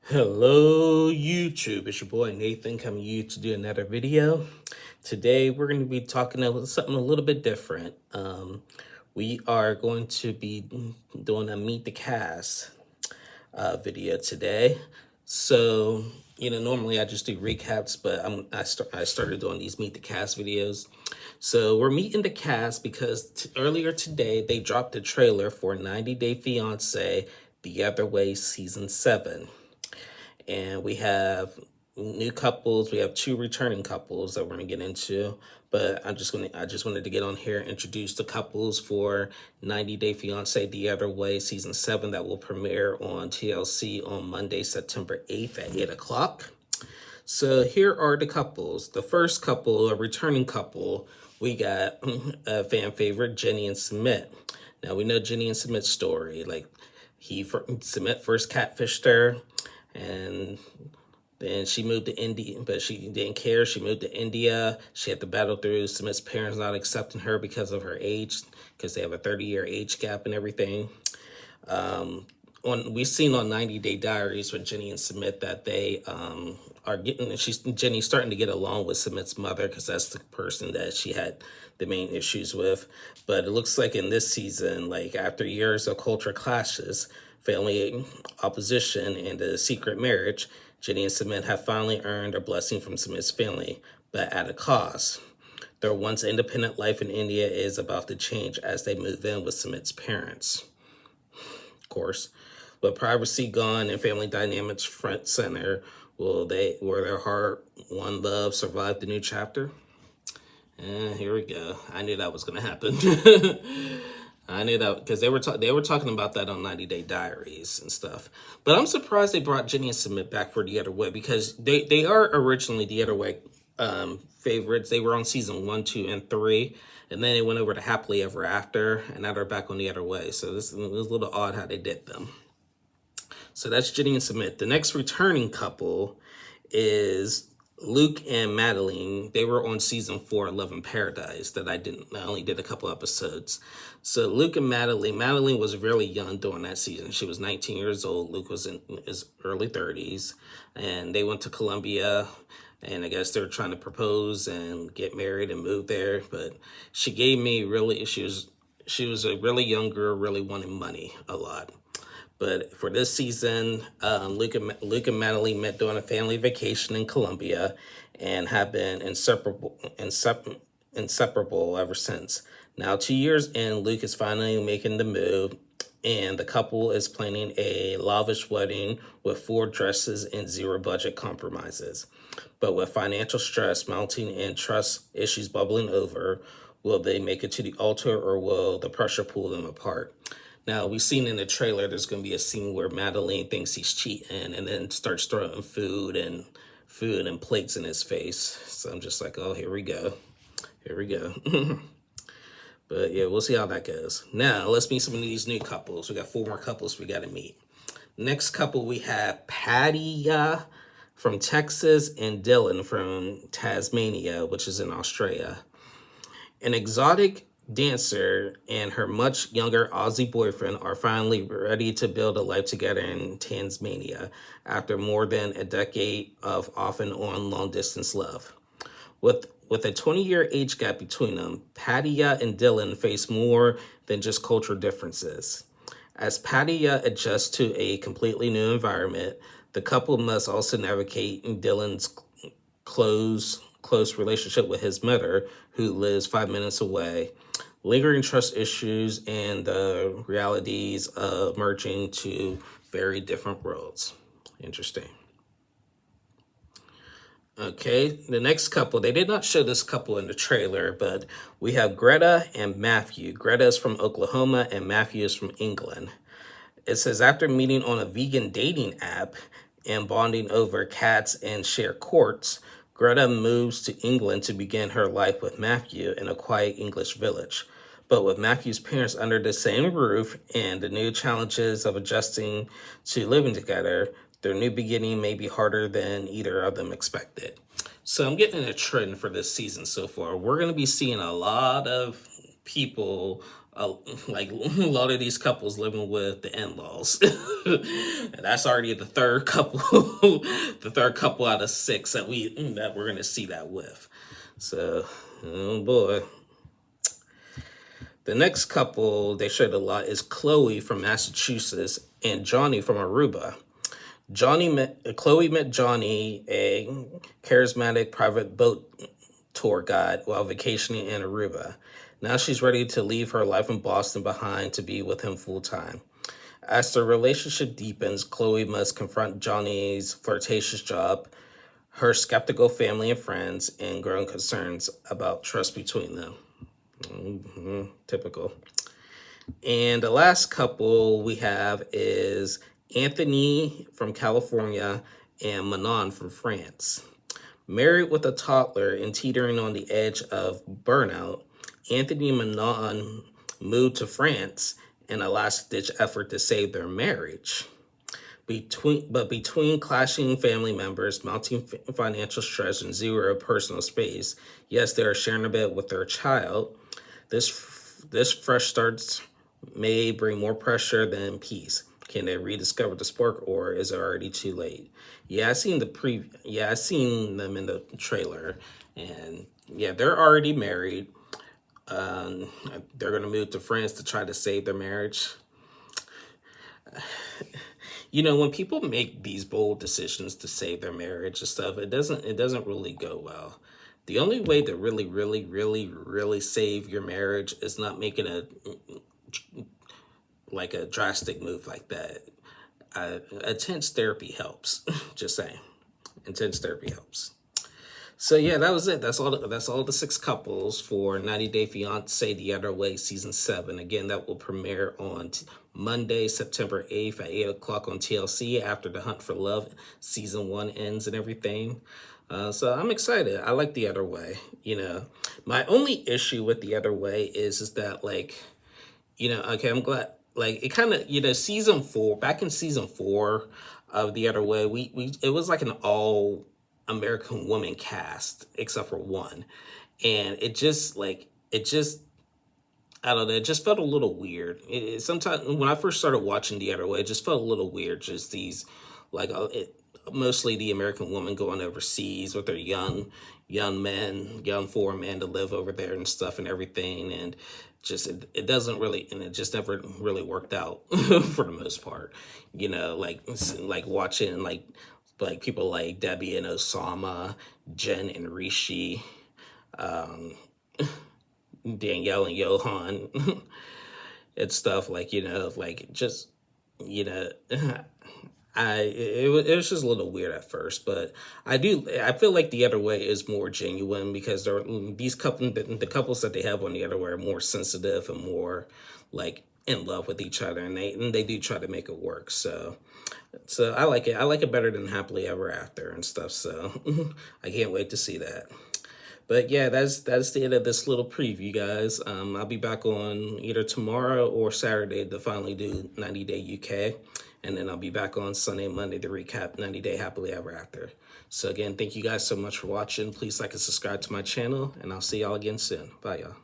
Hello YouTube, it's your boy Nathan coming to you to do another video. Today we're going to be talking about something a little bit different. We are going to be doing a Meet the Cast video today. So, normally I just do recaps, but I started doing these Meet the Cast videos. So we're meeting the cast because earlier today they dropped a trailer for 90 Day Fiancé The Other Way Season 7. And we have new couples. We have two returning couples that we're gonna get into. But I just wanted to get on here and introduce the couples for 90 Day Fiancé The Other Way Season 7 that will premiere on TLC on Monday, September 8th at 8 o'clock. So here are the couples. The first couple, a returning couple, we got a fan favorite, Jenny and Sumit. Now we know Jenny and Sumit's story. Like Sumit first catfished her, and then she moved to India, but she didn't care. She moved to India. She had to battle through Sumit's parents not accepting her because of her age, because they have a 30-year age gap and everything. We've seen on 90 Day Diaries with Jenny and Sumit that they are getting, Jenny's starting to get along with Sumit's mother because that's the person that she had the main issues with. But it looks like in this season, like after years of culture clashes, family opposition, and a secret marriage, Jenny and Sumit have finally earned a blessing from Sumit's family, but at a cost. Their once independent life in India is about to change as they move in with Sumit's parents. Of course, with privacy gone and family dynamics front center, will their hard-won love survive the new chapter? And here we go. I knew that was going to happen. I knew that because they were talking about that on 90 Day Diaries and stuff. But I'm surprised they brought Jenny and Sumit back for The Other Way, because they are originally The Other Way favorites. They were on season 1, 2, and 3, and then they went over to Happily Ever After, and now they're back on The Other Way. So this is a little odd how they did them. So that's Jenny and Sumit. The next returning couple is Luke and Madeline. They were on season 4, Love in Paradise, that I only did a couple episodes. So Luke and Madeline was really young during that season. She was 19 years old. Luke was in his early 30s, and they went to Colombia, and I guess they were trying to propose and get married and move there. But she was a really young girl, really wanting money a lot. But for this season, Luke and Madeline met during a family vacation in Colombia and have been inseparable ever since. Now, 2 years in, Luke is finally making the move, and the couple is planning a lavish wedding with 4 dresses and 0 budget compromises. But with financial stress mounting and trust issues bubbling over, will they make it to the altar, or will the pressure pull them apart? Now, we've seen in the trailer there's going to be a scene where Madeline thinks he's cheating and then starts throwing food and plates in his face. So I'm just like, oh, here we go. Here we go. But yeah, we'll see how that goes. Now, let's meet some of these new couples. We got 4 more couples we got to meet. Next couple, we have Patty from Texas and Dylan from Tasmania, which is in Australia. An exotic dancer and her much younger Aussie boyfriend are finally ready to build a life together in Tasmania after more than a decade of off and on long distance love. With a 20-year age gap between them, Patia and Dylan face more than just cultural differences. As Patia adjusts to a completely new environment, the couple must also navigate Dylan's close relationship with his mother, who lives 5 minutes away, lingering trust issues, and the realities of merging to very different worlds. Interesting. Okay, the next couple, they did not show this couple in the trailer, but we have Greta and Matthew. Greta is from Oklahoma and Matthew is from England. It says, after meeting on a vegan dating app and bonding over cats and share courts, Greta moves to England to begin her life with Matthew in a quiet English village. But with Matthew's parents under the same roof and the new challenges of adjusting to living together, their new beginning may be harder than either of them expected. So I'm getting a trend for this season so far. We're going to be seeing a lot of people like a lot of these couples living with the in-laws. And that's already the third couple, the third couple out of 6 that we're gonna see that with. So, oh boy. The next couple they showed a lot is Chloe from Massachusetts and Johnny from Aruba. Chloe met Johnny, a charismatic private boat tour guide, while vacationing in Aruba. Now she's ready to leave her life in Boston behind to be with him full time. As their relationship deepens, Chloe must confront Johnny's flirtatious job, her skeptical family and friends, and growing concerns about trust between them. Typical. And the last couple we have is Anthony from California and Manon from France. Married with a toddler and teetering on the edge of burnout, Anthony and Manon moved to France in a last-ditch effort to save their marriage. Between clashing family members, mounting financial stress, and zero personal space, yes, they are sharing a bed with their child. This fresh starts may bring more pressure than peace. Can they rediscover the spark, or is it already too late? Yeah, I seen them in the trailer, and yeah, they're already married. They're gonna move to France to try to save their marriage. You know, when people make these bold decisions to save their marriage and stuff, it doesn't really go well. The only way to really save your marriage is not making a drastic move like that. Intense therapy helps. Just saying, intense therapy helps. So yeah, that was it. That's all the 6 couples for 90 Day Fiancé The Other Way Season 7. Again, that will premiere on Monday, September 8th at 8 o'clock on TLC after The Hunt for Love Season 1 ends and everything. So I'm excited. I like The Other Way. You know, my only issue with The Other Way is that, like, you know, okay, I'm glad, like, it kind of, you know, back in season 4 of The Other Way, it was like an all American woman cast, except for one. And it just, I don't know, it just felt a little weird. Sometimes, when I first started watching The Other Way, it just felt a little weird. Just these, mostly the American woman going overseas with her young foreign men to live over there and stuff and everything. And just, it doesn't really, and it just never really worked out for the most part. You know, like watching, like people like Debbie and Osama, Jen and Rishi, Danielle and Johan, and stuff, like, you know, like, just, you know, it was just a little weird at first, but I feel like The Other Way is more genuine because the couples that they have on The Other Way are more sensitive and more like in love with each other, and they do try to make it work. So I like it. I like it better than Happily Ever After and stuff. So I can't wait to see that. But yeah, that's the end of this little preview, guys. I'll be back on either tomorrow or Saturday to finally do 90 Day UK. And then I'll be back on Sunday and Monday to recap 90 Day Happily Ever After. So again, thank you guys so much for watching. Please like and subscribe to my channel, and I'll see y'all again soon. Bye, y'all.